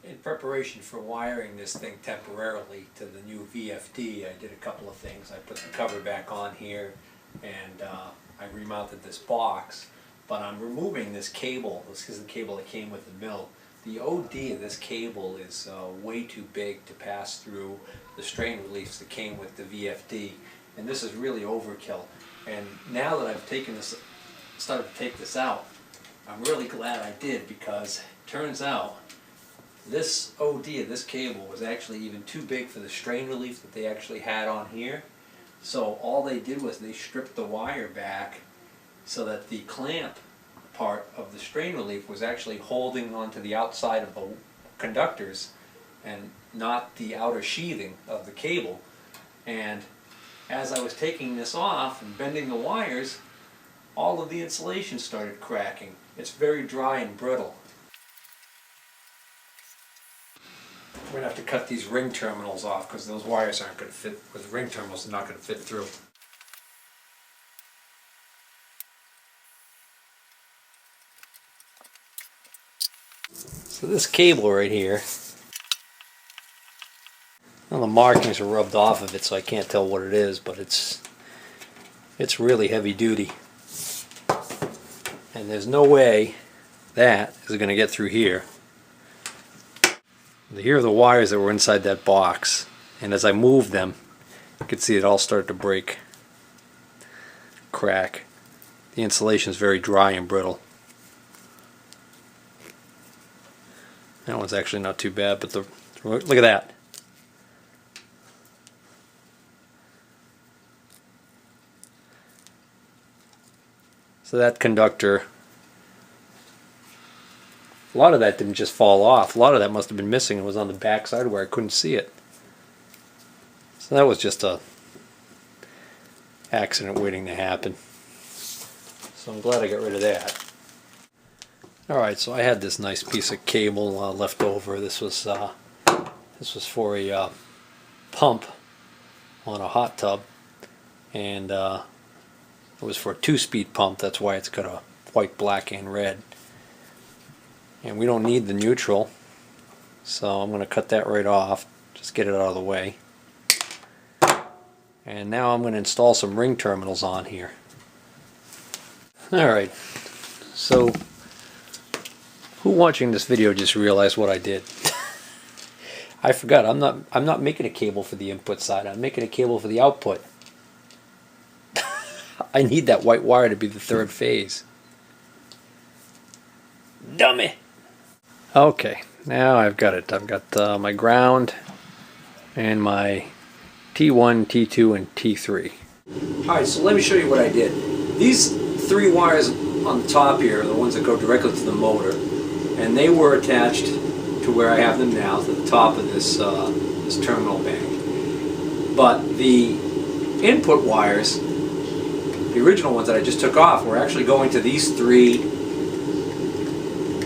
In preparation for wiring this thing temporarily to the new VFD, I did a couple of things. I put the cover back on here, and I remounted this box, but I'm removing this cable. This is the cable that came with the mill. The OD of this cable is way too big to pass through the strain reliefs that came with the VFD, and this is really overkill. And now that I've started to take this out, I'm really glad I did, because it turns out this OD of this cable was actually even too big for the strain relief that they actually had on here. So all they did was they stripped the wire back so that the clamp part of the strain relief was actually holding onto the outside of the conductors and not the outer sheathing of the cable. And as I was taking this off and bending the wires, all of the insulation started cracking. It's very dry and brittle. We're going to have to cut these ring terminals off because those wires aren't going to fit, with ring terminals are not going to fit through. So this cable right here, well, the markings are rubbed off of it, so I can't tell what it is, but it's really heavy duty. And there's no way that is going to get through here. Here are the wires that were inside that box, and as I moved them, you could see it all start to break, crack. The insulation is very dry and brittle. That one's actually not too bad, but look at that. So that conductor, a lot of that didn't just fall off. A lot of that must have been missing and was on the back side where I couldn't see it. So that was just a accident waiting to happen. So I'm glad I got rid of that. Alright, so I had this nice piece of cable left over. This was for a pump on a hot tub, and it was for a 2-speed pump. That's why it's got a white, black, and red. And we don't need the neutral, so I'm going to cut that right off, just get it out of the way. And now I'm going to install some ring terminals on here. Alright, so who watching this video just realized what I did? I forgot, I'm not making a cable for the input side, I'm making a cable for the output. I need that white wire to be the 3rd phase. Dummy! Okay, now I've got it. I've got my ground and my T1, T2, and T3. Alright, so let me show you what I did. These 3 wires on the top here are the ones that go directly to the motor, and they were attached to where I have them now, to the top of this, this terminal bank. But the input wires, the original ones that I just took off, were actually going to these 3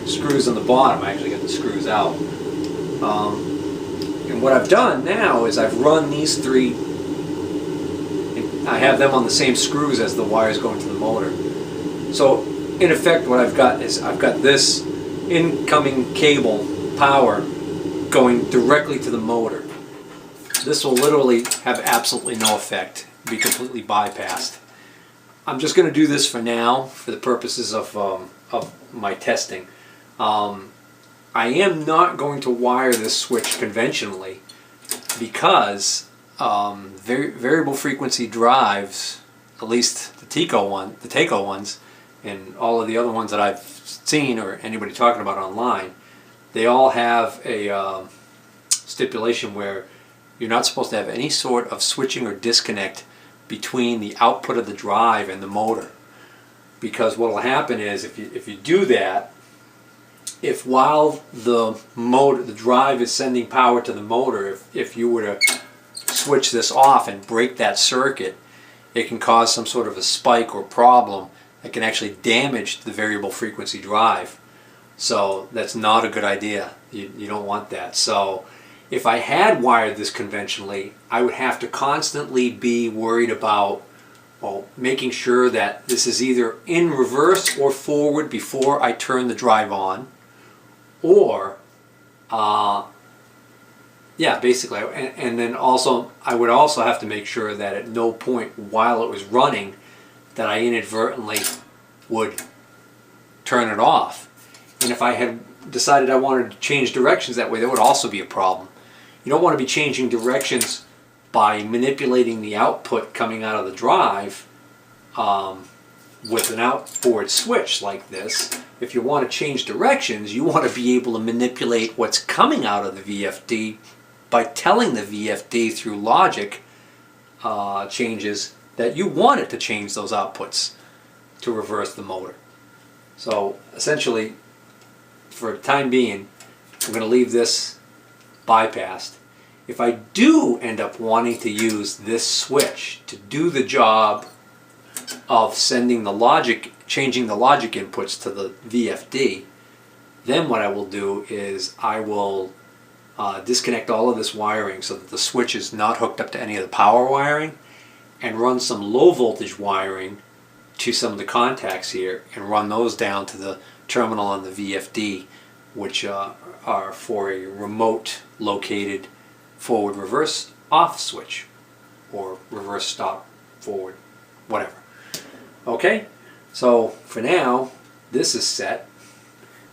screws on the bottom. I actually got the screws out. And what I've done now is I've run these 3, I have them on the same screws as the wires going to the motor. So in effect what I've got is I've got this incoming cable power going directly to the motor. This will literally have absolutely no effect, be completely bypassed. I'm just going to do this for now for the purposes of my testing. I am not going to wire this switch conventionally because variable frequency drives, at least the Teco ones, and all of the other ones that I've seen or anybody talking about online, they all have a stipulation where you're not supposed to have any sort of switching or disconnect between the output of the drive and the motor. Because what will happen is if you do that, if while the drive is sending power to the motor, if you were to switch this off and break that circuit, it can cause some sort of a spike or problem that can actually damage the variable frequency drive. So that's not a good idea. You don't want that. So if I had wired this conventionally, I would have to constantly be worried about making sure that this is either in reverse or forward before I turn the drive on, or Yeah, basically, and then also I would also have to make sure that at no point while it was running that I inadvertently would turn it off. And if I had decided I wanted to change directions that way, that would also be a problem. You don't want to be changing directions by manipulating the output coming out of the drive with an outboard switch like this. If you want to change directions, you want to be able to manipulate what's coming out of the VFD by telling the VFD through logic changes that you want it to change those outputs to reverse the motor. So essentially, for the time being, I'm going to leave this bypassed. If I do end up wanting to use this switch to do the job of sending the logic, changing the logic inputs to the VFD, then what I will do is I will disconnect all of this wiring so that the switch is not hooked up to any of the power wiring, and run some low voltage wiring to some of the contacts here and run those down to the terminal on the VFD, which are for a remote located forward reverse off switch or reverse stop forward, whatever. Okay, so for now this is set,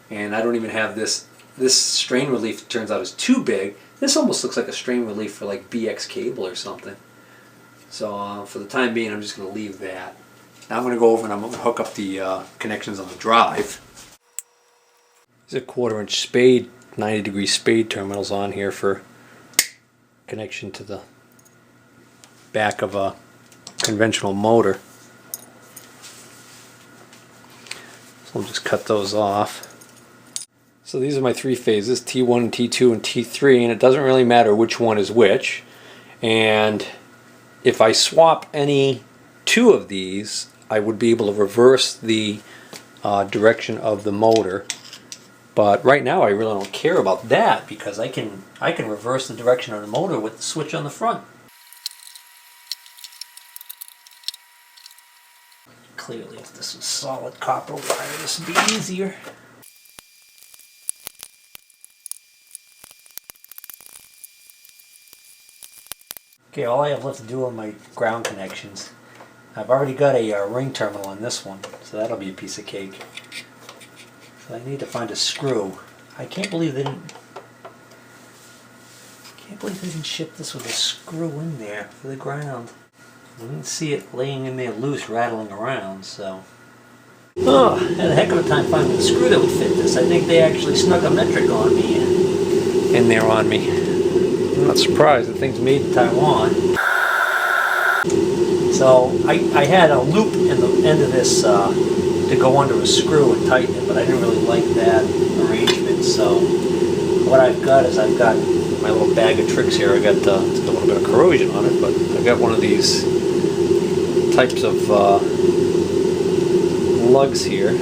and I don't even have this strain relief. It turns out is too big. This almost looks like a strain relief for like BX cable or something. So for the time being, I'm just going to leave that. Now I'm going to go over and I'm going to hook up the connections on the drive. There's a 1/4-inch spade, 90-degree spade terminals on here for connection to the back of a conventional motor. So I'll just cut those off. So these are my 3 phases, T1, T2, and T3, and it doesn't really matter which one is which. And if I swap any 2 of these, I would be able to reverse the direction of the motor. But right now I really don't care about that because I can reverse the direction of the motor with the switch on the front. Clearly, if this was solid copper wire, this would be easier. Okay, all I have left to do on my ground connections, I've already got a ring terminal on this one, so that'll be a piece of cake. So I need to find a screw. I can't believe they didn't ship this with a screw in there for the ground. I didn't see it laying in there loose, rattling around, so. Oh, I had a heck of a time finding a screw that would fit this. I think they actually snuck a metric on me in there on me. I'm not surprised, the thing's made in Taiwan. So I had a loop in the end of this to go under a screw and tighten it, but I didn't really like that arrangement. So what I've got is I've got my little bag of tricks here. I got a little bit of corrosion on it, but I've got one of these types of lugs here.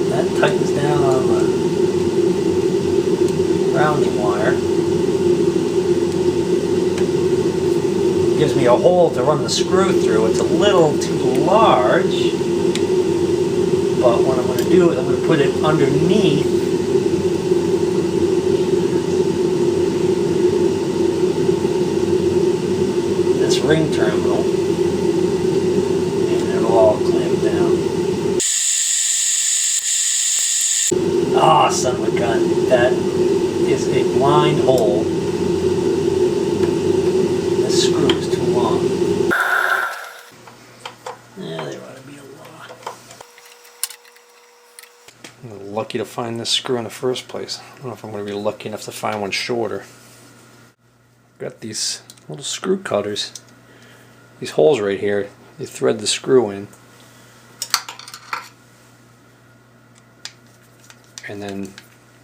That tightens down on the grounding wire. Gives me a hole to run the screw through. It's a little too large, but what I'm going to do is I'm going to put it underneath this ring terminal. All clamped down. Ah, son of a gun. That is a blind hole. This screw is too long. Yeah, there ought to be a lot. I'm lucky to find this screw in the first place. I don't know if I'm going to be lucky enough to find one shorter. Got these little screw cutters. These holes right here. You thread the screw in and then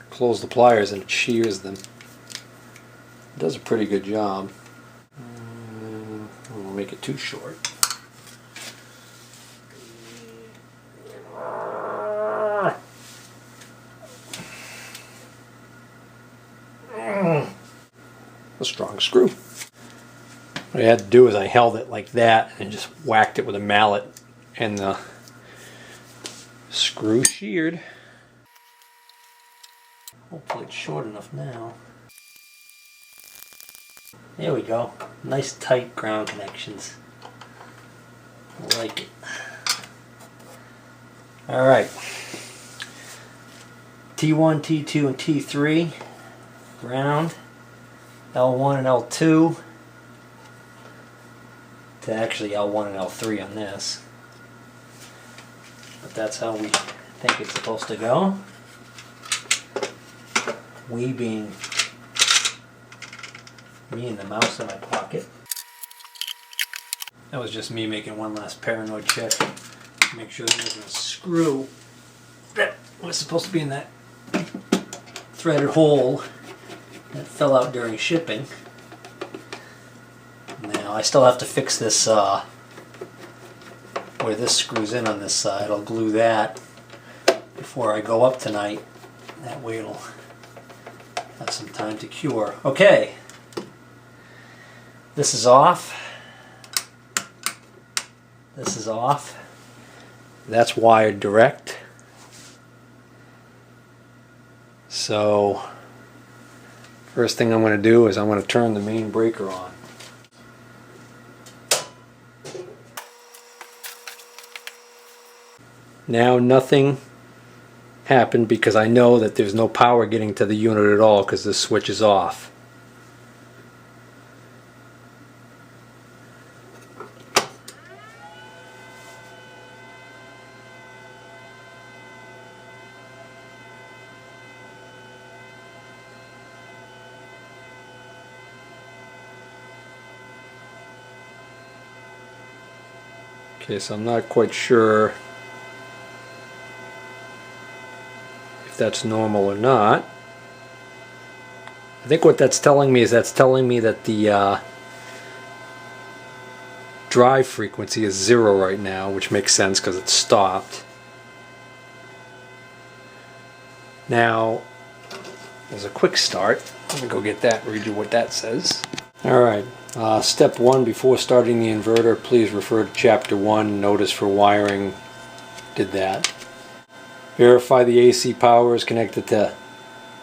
close the pliers and it shears them. It does a pretty good job. I won't make it too short. A strong screw. What I had to do is I held it like that and just whacked it with a mallet, and the screw sheared. Hopefully it's short enough now. There we go. Nice tight ground connections. I like it. Alright. T1, T2, and T3. Ground. L1 and L2. To actually L1 and L3 on this. But that's how we think it's supposed to go. We being me and the mouse in my pocket. That was just me making one last paranoid check. Make sure there wasn't a screw that was supposed to be in that threaded hole that fell out during shipping. Now I still have to fix this where this screws in on this side. I'll glue that before I go up tonight. That way it'll have some time to cure. Okay. This is off. This is off. That's wired direct. So first thing I'm going to do is I'm going to turn the main breaker on. Now nothing happened because I know that there's no power getting to the unit at all because this switch is off. Okay, so I'm not quite sure if that's normal or not. I think what that's telling me is that's telling me that the drive frequency is 0 right now, which makes sense because it's stopped. Now, as a quick start, let me go get that, read you what that says. Alright, step 1, before starting the inverter, please refer to chapter 1, notice for wiring. Did that. Verify the AC power is connected to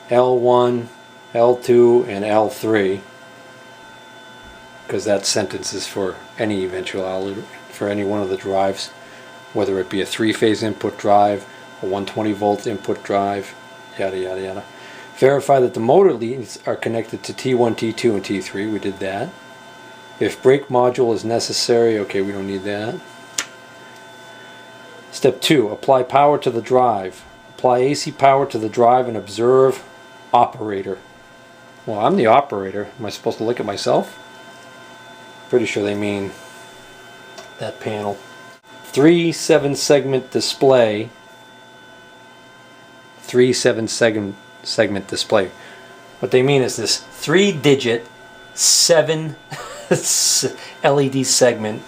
L1, L2, and L3, because that sentence is for any eventuality, for any one of the drives, whether it be a 3-phase input drive, a 120 volt input drive, yada yada yada. Verify that the motor leads are connected to T1, T2, and T3. We did that. If brake module is necessary, okay, we don't need that. Step 2, apply power to the drive. Apply AC power to the drive and observe operator. Well, I'm the operator. Am I supposed to look at myself? Pretty sure they mean that panel. 3 7-segment display. 3 7-segment display. What they mean is this 3-digit 7 LED segment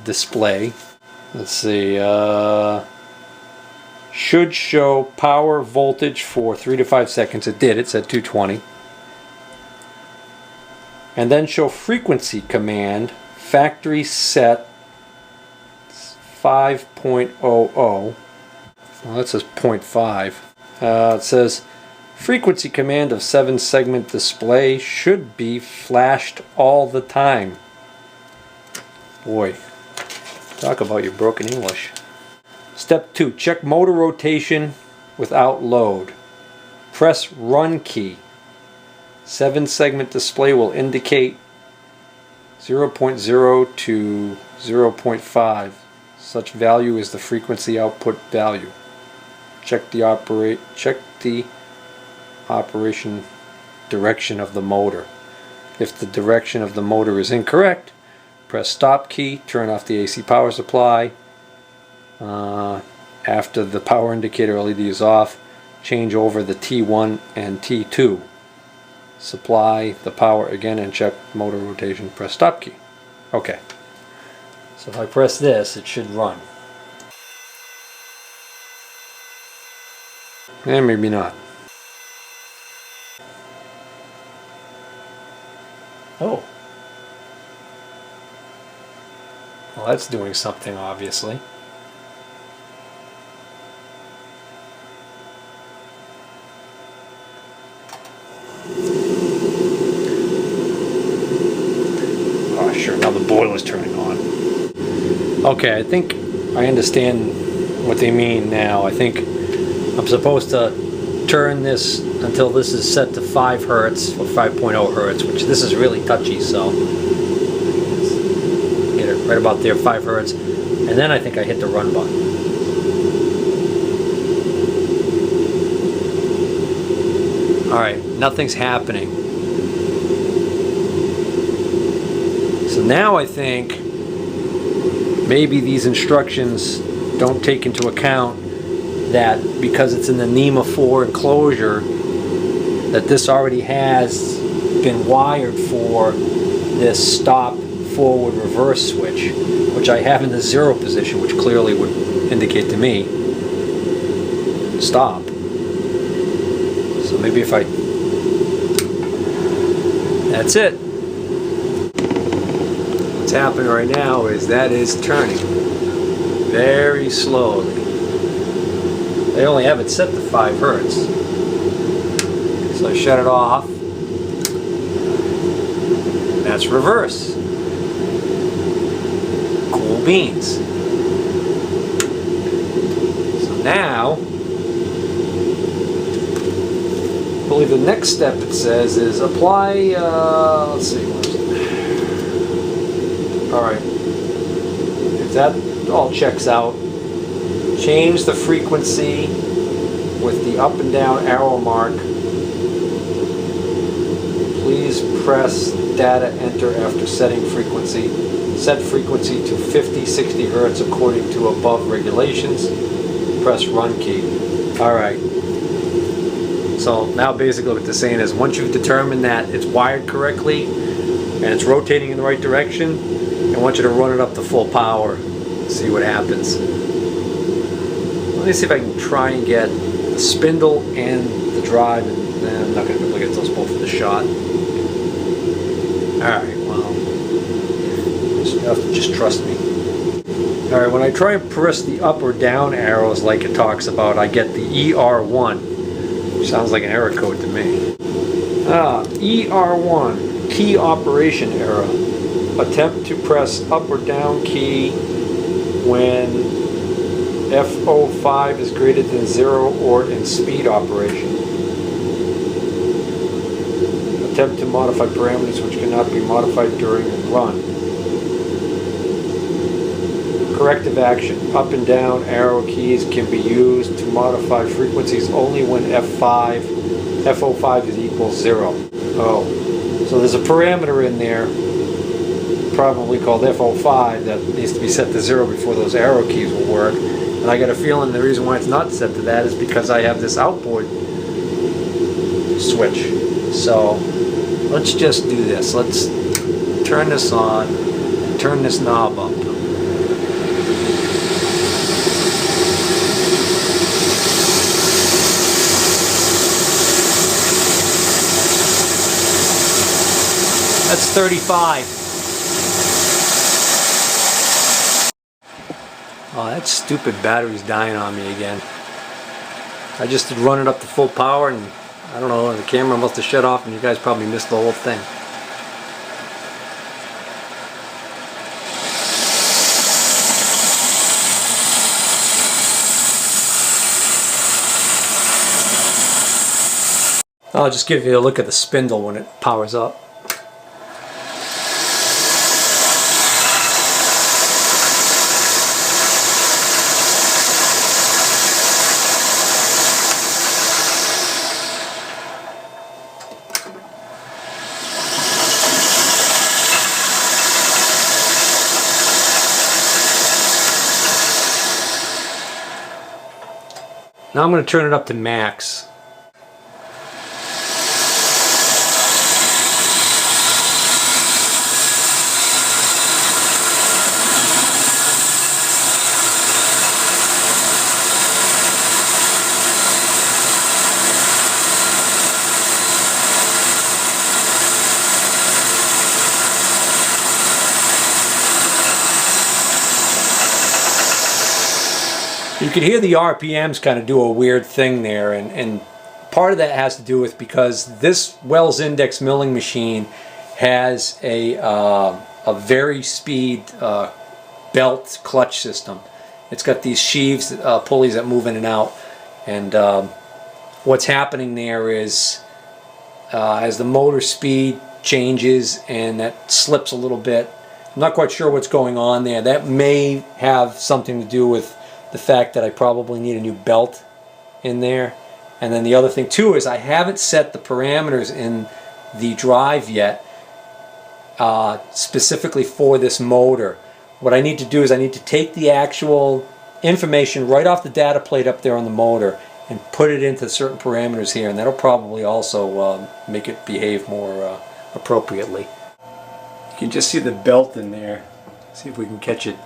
display. Let's see, should show power voltage for 3 to 5 seconds. It did, it said 220. And then show frequency command, factory set 5.00. Well, that says 0.5. It says frequency command of 7-segment display should be flashed all the time. Boy, talk about your broken English. Step 2, check motor rotation without load. Press run key. 7-segment display will indicate 0.0 to 0.5. Such value is the frequency output value. Check the operation direction of the motor. If the direction of the motor is incorrect, press stop key, turn off the AC power supply. After the power indicator LED is off, change over the T1 and T2. Supply the power again and check motor rotation, press stop key. Okay. So if I press this, it should run. And maybe not. Oh, Well, that's doing something, obviously. Oh, sure, now the boiler's turning on. Okay, I think I understand what they mean now. I think I'm supposed to turn this until this is set to 5 hertz or 5.0 hertz, which this is really touchy, so get it right about there, 5 hertz, and then I think I hit the run button. Alright, nothing's happening. So now I think maybe these instructions don't take into account that because it's in the NEMA 4 enclosure, that this already has been wired for this stop, forward, reverse switch, which I have in the 0 position, which clearly would indicate to me stop. So maybe if I... That's it. What's happening right now is that is turning very slowly. They only have it set to 5 hertz. So I shut it off. That's reverse. Cool beans. So now, I believe the next step it says is apply, let's see, where is it? Alright. If that all checks out, change the frequency with the up and down arrow mark. Please press data enter after setting frequency. Set frequency to 50, 60 hertz according to above regulations. Press run key. Alright. So now basically what they're saying is once you've determined that it's wired correctly and it's rotating in the right direction, I want you to run it up to full power. See what happens. Let me see if I can try and get the spindle and the drive. I'm not going to be able to get those both in the shot. Alright, well, you have to just trust me. Alright, when I try and press the up or down arrows like it talks about, I get the ER1. Which sounds like an error code to me. ER1, key operation error. Attempt to press up or down key when F05 is greater than 0 or in speed operation. Attempt to modify parameters which cannot be modified during a run. Corrective action. Up and down arrow keys can be used to modify frequencies only when F05 is equals 0. Oh, so there's a parameter in there, probably called F05, that needs to be set to 0 before those arrow keys will work. And I got a feeling the reason why it's not set to that is because I have this outboard switch. So let's just do this. Let's turn this on and turn this knob up. That's 35. Oh, that stupid battery's dying on me again. I just did run it up to full power and I don't know, the camera must have shut off and you guys probably missed the whole thing. I'll just give you a look at the spindle when it powers up. Now I'm going to turn it up to max. You can hear the RPMs kind of do a weird thing there, and part of that has to do with because this Wells Index milling machine has a very speed belt clutch system. It's got these sheaves, pulleys that move in and out, and what's happening there is as the motor speed changes and that slips a little bit, I'm not quite sure what's going on there. That may have something to do with the fact that I probably need a new belt in there. And then the other thing too is I haven't set the parameters in the drive yet specifically for this motor. What I need to do is I need to take the actual information right off the data plate up there on the motor and put it into certain parameters here, and that'll probably also make it behave more appropriately. You can just see the belt in there. See if we can catch it.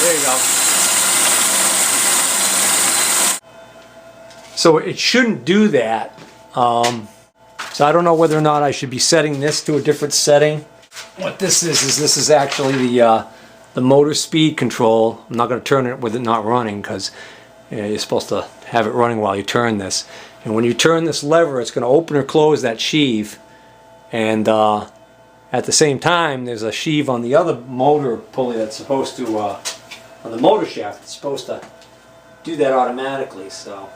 There you go. So it shouldn't do that. So I don't know whether or not I should be setting this to a different setting. What this is this is actually the motor speed control. I'm not going to turn it with it not running because you're supposed to have it running while you turn this. And when you turn this lever, it's going to open or close that sheave. And at the same time, there's a sheave on the other motor pulley that's supposed to, on the motor shaft, it's supposed to do that automatically. So.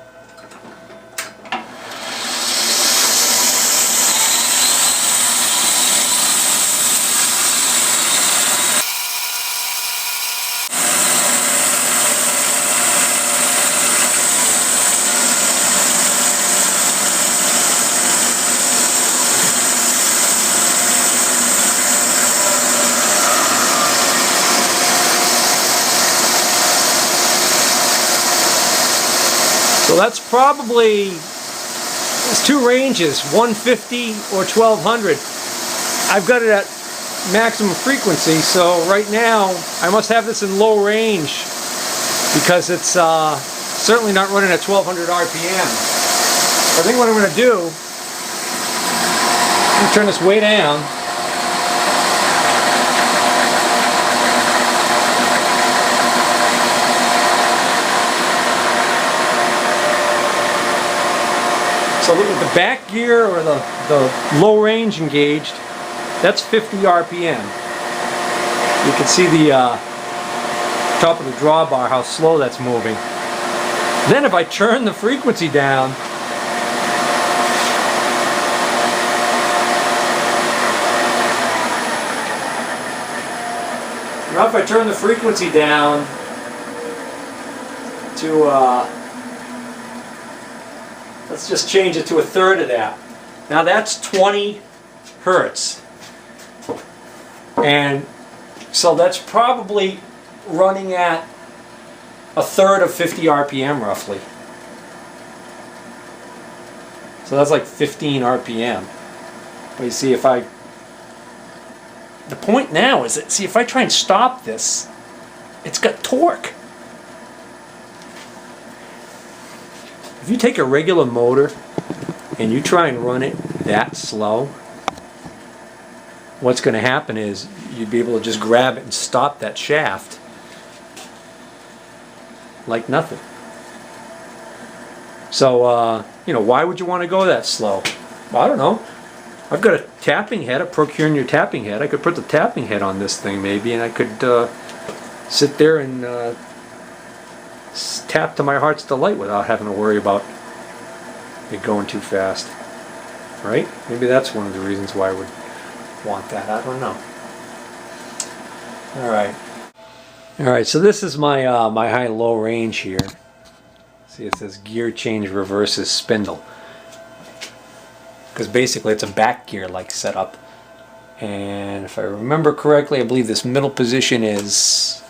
So that's probably, there's two ranges, 150 or 1200. I've got it at maximum frequency, so right now I must have this in low range because it's certainly not running at 1200 RPM. I think what I'm going to do, I'm going to turn this way down. So look at the back gear or the low range engaged, that's 50 RPM. You can see the top of the drawbar, how slow that's moving. Then if I turn the frequency down, now if I turn the frequency down to let's just change it to a third of that. Now that's 20 hertz. And so that's probably running at a third of 50 RPM roughly. So that's like 15 RPM. But you see, if I, the point now is that, see, if I try and stop this, it's got torque. If you take a regular motor and you try and run it that slow, what's going to happen is you'd be able to just grab it and stop that shaft like nothing. So, you know, why would you want to go that slow? Well, I don't know. I've got a tapping head, a Procure tapping head. I could put the tapping head on this thing maybe, and I could sit there and tap to my heart's delight without having to worry about it going too fast. Right? Maybe that's one of the reasons why I would want that. I don't know. Alright. Alright, so this is my my high-low range here. See, it says gear change reverses spindle. Because basically it's a back gear like setup. And if I remember correctly, I believe this middle position is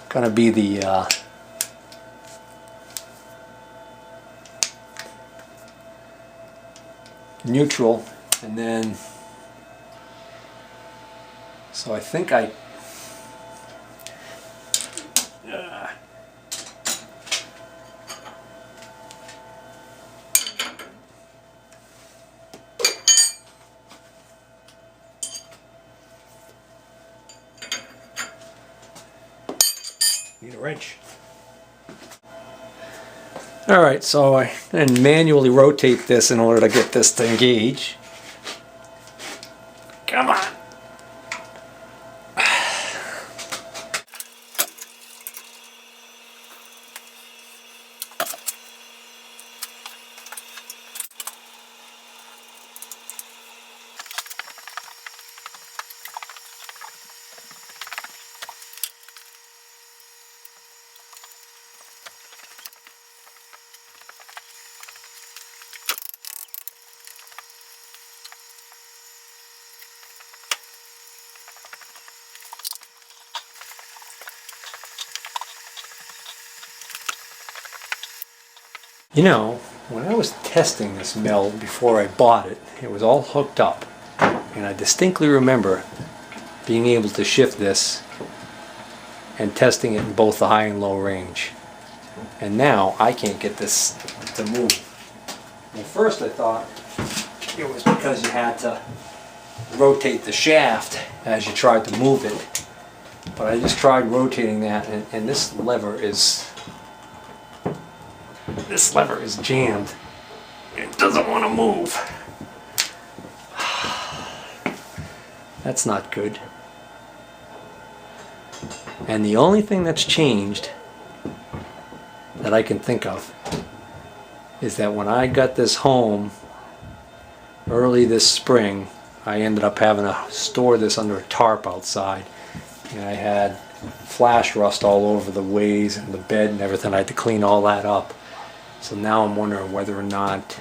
gonna be the neutral, and then so I think Need a wrench. Alright, so I then manually rotate this in order to get this to engage. Come on! You know, when I was testing this mill before I bought it, it was all hooked up. And I distinctly remember being able to shift this and testing it in both the high and low range. And now I can't get this to move. At first I thought it was because you had to rotate the shaft as you tried to move it. But I just tried rotating that, and this lever is jammed. It doesn't want to move. That's not good. And the only thing that's changed that I can think of is that when I got this home early this spring, I ended up having to store this under a tarp outside, and I had flash rust all over the ways and the bed and everything. I had to clean all that up. So now I'm wondering whether or not